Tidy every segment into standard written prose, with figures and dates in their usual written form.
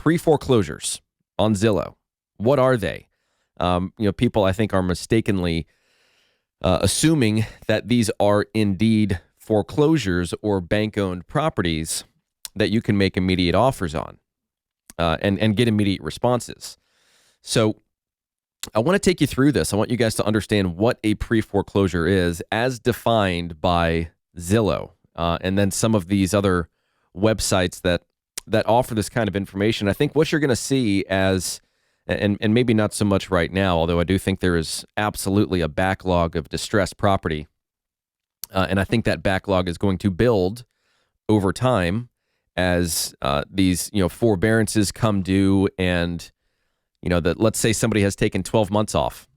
Pre-foreclosures on Zillow. What are they? People I think are mistakenly assuming that these are indeed foreclosures or bank-owned properties that you can make immediate offers on and get immediate responses. So I want to take you through this. I want you guys to understand what a pre-foreclosure is as defined by Zillow and then some of these other websites that offer this kind of information. I think what you're going to see as, and maybe not so much right now, although I do think there is absolutely a backlog of distressed property. And I think that backlog is going to build over time as these, forbearances come due and, that let's say somebody has taken 12 months off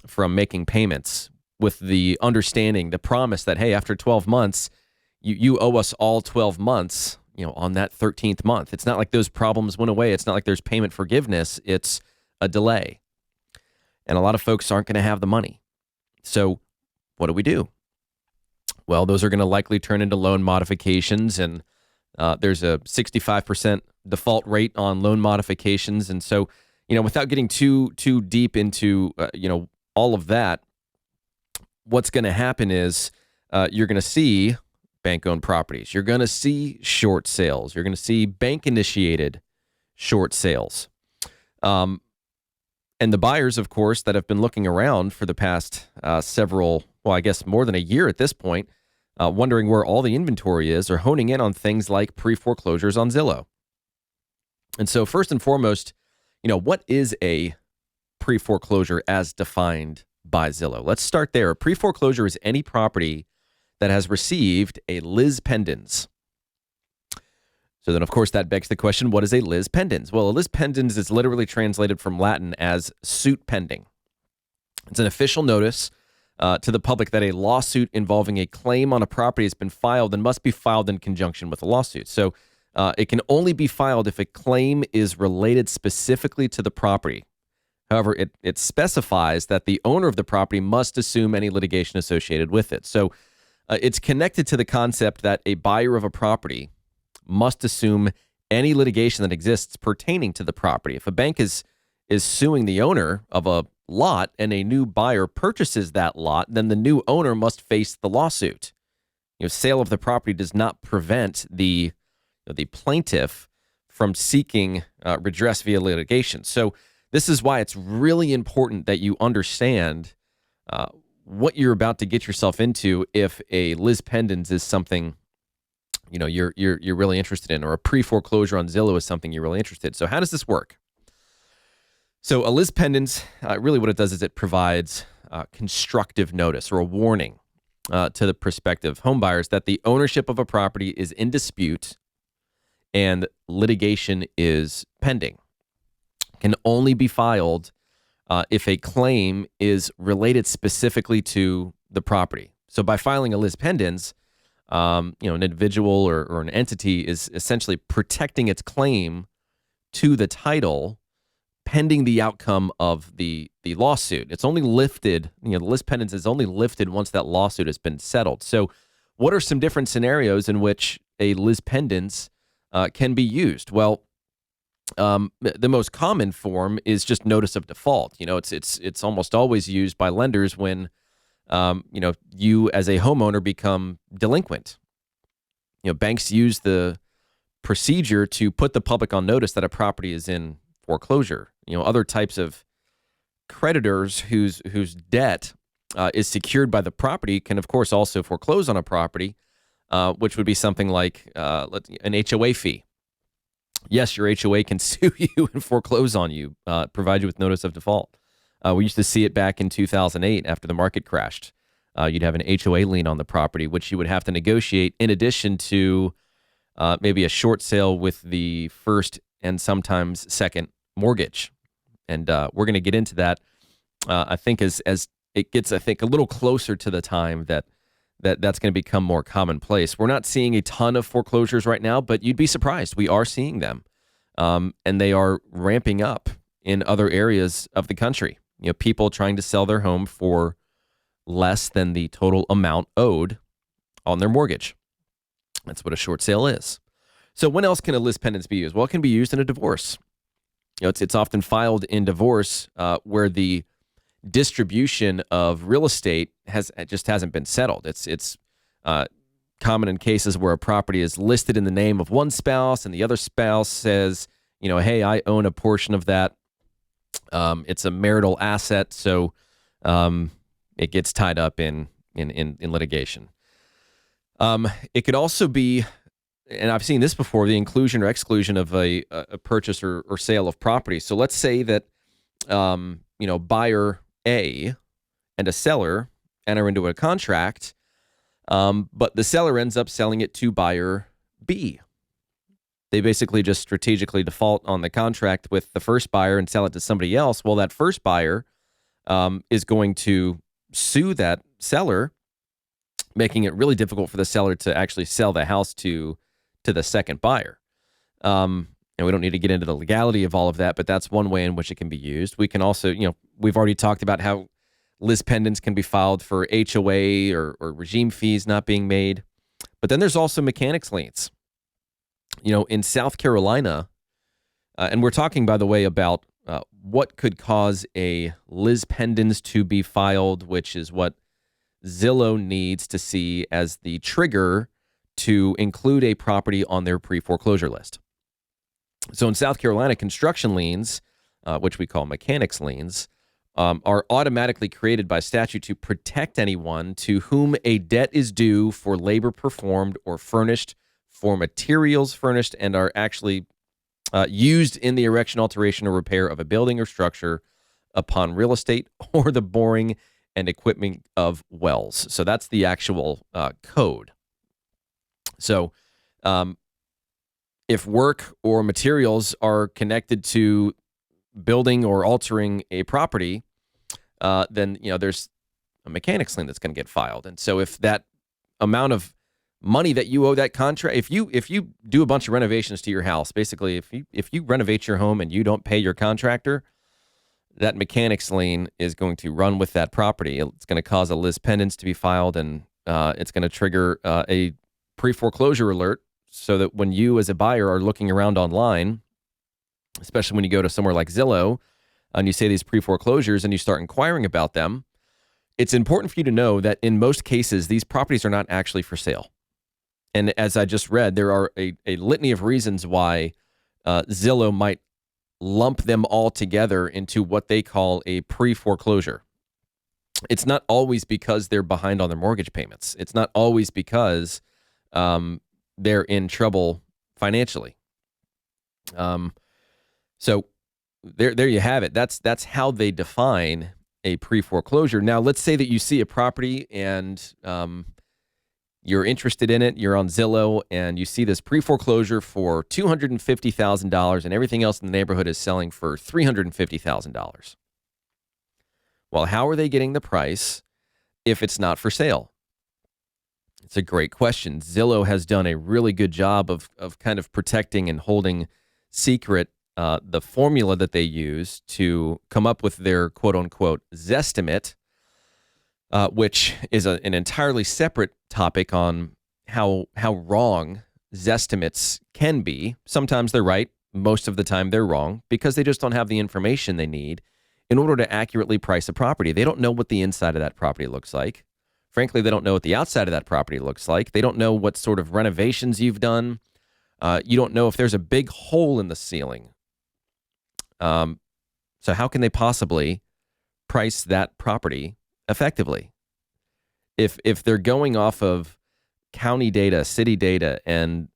from making payments with the understanding, the promise that, hey, after 12 months, you owe us all 12 months, on that 13th month. It's not like those problems went away. It's not like there's payment forgiveness. It's a delay. And a lot of folks aren't going to have the money. So what do? Well, those are going to likely turn into loan modifications, and there's a 65% default rate on loan modifications. And so, without getting too deep into, all of that, what's going to happen is you're going to see bank-owned properties. You're going to see short sales. You're going to see bank-initiated short sales. And the buyers, of course, that have been looking around for the past more than a year at this point, wondering where all the inventory is, are honing in on things like pre-foreclosures on Zillow. And so first and foremost, what is a pre-foreclosure as defined by Zillow? Let's start there. A pre-foreclosure is any property that has received a lis pendens. So then, of course, that begs the question, what is a lis pendens? Well, a lis pendens is literally translated from Latin as suit pending. It's an official notice to the public that a lawsuit involving a claim on a property has been filed and must be filed in conjunction with a lawsuit. So it can only be filed if a claim is related specifically to the property. However, it specifies that the owner of the property must assume any litigation associated with it. So it's connected to the concept that a buyer of a property must assume any litigation that exists pertaining to the property. If a bank is suing the owner of a lot and a new buyer purchases that lot, then the new owner must face the lawsuit. Sale of the property does not prevent the plaintiff from seeking redress via litigation. So this is why it's really important that you understand what you're about to get yourself into if a lis pendens is something you're really interested in, or a pre-foreclosure on Zillow is something you're really interested in. So how does this work? So a lis pendens, really what it does is it provides constructive notice or a warning to the prospective homebuyers that the ownership of a property is in dispute and litigation is pending. Can only be filed if a claim is related specifically to the property. So by filing a lis pendens, an individual or an entity is essentially protecting its claim to the title pending the outcome of the lawsuit. It's only lifted, the lis pendens is only lifted once that lawsuit has been settled. So what are some different scenarios in which a lis pendens can be used? Well, the most common form is just notice of default. It's almost always used by lenders when you as a homeowner become delinquent. Banks use the procedure to put the public on notice that a property is in foreclosure. Other types of creditors whose debt is secured by the property can, of course, also foreclose on a property, which would be something like an HOA fee. Yes, your HOA can sue you and foreclose on you, provide you with notice of default. We used to see it back in 2008 after the market crashed. You'd have an HOA lien on the property, which you would have to negotiate in addition to maybe a short sale with the first and sometimes second mortgage. And we're going to get into that, I think, as it gets, I think, a little closer to the time that's going to become more commonplace. We're not seeing a ton of foreclosures right now, but you'd be surprised. We are seeing them, and they are ramping up in other areas of the country. People trying to sell their home for less than the total amount owed on their mortgage. That's what a short sale is. So when else can a lis pendens be used? Well, it can be used in a divorce. It's often filed in divorce where the distribution of real estate just hasn't been settled. It's common in cases where a property is listed in the name of one spouse and the other spouse says, hey, I own a portion of that. It's a marital asset, so it gets tied up in litigation. It could also be, and I've seen this before, the inclusion or exclusion of a purchase or sale of property. So let's say that buyer A and a seller enter into a contract, but the seller ends up selling it to buyer B. They basically just strategically default on the contract with the first buyer and sell it to somebody else. Well, that first buyer is going to sue that seller, making it really difficult for the seller to actually sell the house to the second buyer. And we don't need to get into the legality of all of that, but that's one way in which it can be used. We can also, we've already talked about how lis pendens can be filed for HOA or regime fees not being made. But then there's also mechanics liens. In South Carolina, and we're talking, by the way, about what could cause a lis pendens to be filed, which is what Zillow needs to see as the trigger to include a property on their pre-foreclosure list. So in South Carolina, construction liens, which we call mechanics liens, are automatically created by statute to protect anyone to whom a debt is due for labor performed or furnished, for materials furnished, and are actually used in the erection, alteration, or repair of a building or structure upon real estate or the boring and equipment of wells. So that's the actual code. So if work or materials are connected to building or altering a property, then there's a mechanics lien that's going to get filed. And so if that amount of money that you owe that contract, if you do a bunch of renovations to your house, basically if you renovate your home and you don't pay your contractor, that mechanics lien is going to run with that property. It's going to cause a lis pendens to be filed, and it's going to trigger a pre-foreclosure alert, so that when you as a buyer are looking around online, especially when you go to somewhere like Zillow and you say these pre-foreclosures and you start inquiring about them, it's important for you to know that in most cases, these properties are not actually for sale. And as I just read, there are a litany of reasons why Zillow might lump them all together into what they call a pre-foreclosure. It's not always because they're behind on their mortgage payments. It's not always because they're in trouble financially. So there you have it. That's how they define a pre-foreclosure. Now, let's say that you see a property and you're interested in it. You're on Zillow and you see this pre-foreclosure for $250,000 and everything else in the neighborhood is selling for $350,000. Well, how are they getting the price if it's not for sale? It's a great question. Zillow has done a really good job of kind of protecting and holding secret the formula that they use to come up with their quote-unquote Zestimate, which is an entirely separate topic on how wrong Zestimates can be. Sometimes they're right. Most of the time they're wrong because they just don't have the information they need in order to accurately price a property. They don't know what the inside of that property looks like. Frankly, they don't know what the outside of that property looks like. They don't know what sort of renovations you've done. You don't know if there's a big hole in the ceiling. So how can they possibly price that property effectively? If they're going off of county data, city data, and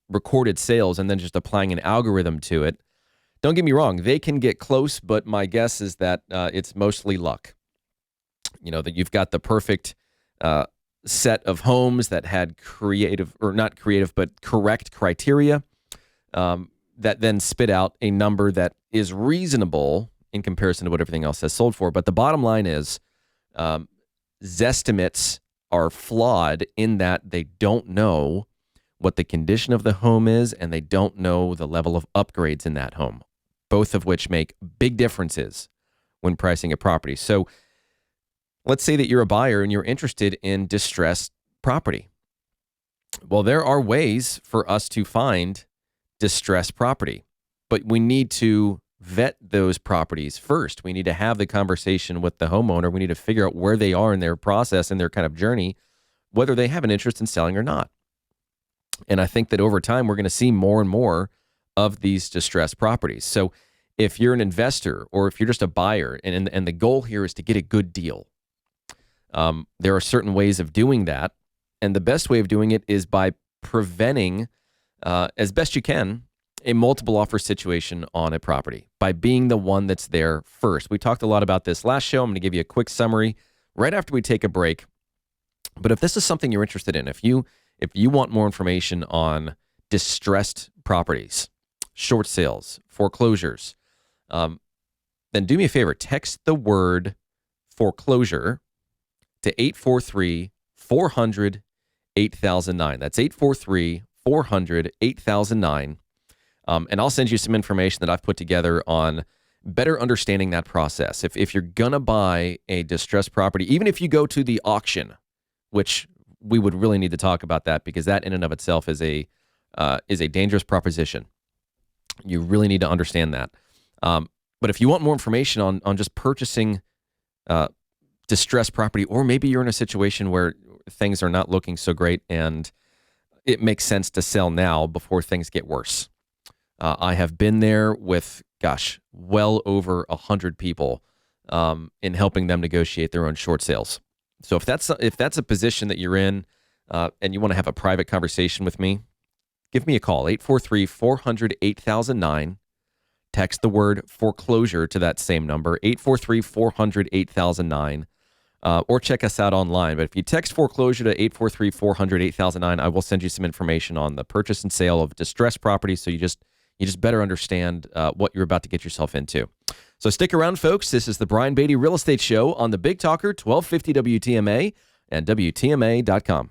recorded sales, and then just applying an algorithm to it, don't get me wrong, they can get close, but my guess is that it's mostly luck. That you've got the perfect set of homes that had correct criteria that then spit out a number that is reasonable in comparison to what everything else has sold for. But the bottom line is Zestimates are flawed in that they don't know what the condition of the home is, and they don't know the level of upgrades in that home, both of which make big differences when pricing a property. So let's say that you're a buyer and you're interested in distressed property. Well, there are ways for us to find distressed property. but we need to vet those properties first. We need to have the conversation with the homeowner. We need to figure out where they are in their process and their kind of journey, whether they have an interest in selling or not. And I think that over time, we're going to see more and more of these distressed properties. So if you're an investor or if you're just a buyer and the goal here is to get a good deal, there are certain ways of doing that. And the best way of doing it is by preventing, as best you can, a multiple offer situation on a property, by being the one that's there first. We talked a lot about this last show. I'm going to give you a quick summary right after we take a break. But if this is something you're interested in, if you want more information on distressed properties, short sales, foreclosures, then do me a favor, text the word foreclosure to 843-400-8009. That's 843-400-8009. And I'll send you some information that I've put together on better understanding that process. If you're going to buy a distressed property, even if you go to the auction, which we would really need to talk about that because that in and of itself is a dangerous proposition. You really need to understand that. But if you want more information on just purchasing distressed property, or maybe you're in a situation where things are not looking so great and it makes sense to sell now before things get worse. I have been there with, well over 100 people in helping them negotiate their own short sales. So if that's a position that you're in and you want to have a private conversation with me, give me a call, 843-400-8009. Text the word foreclosure to that same number, 843-400-8009, or check us out online. But if you text foreclosure to 843-400-8009, I will send you some information on the purchase and sale of distressed properties so you just better understand what you're about to get yourself into. So stick around, folks. This is the Brian Beatty Real Estate Show on the Big Talker, 1250 WTMA and WTMA.com.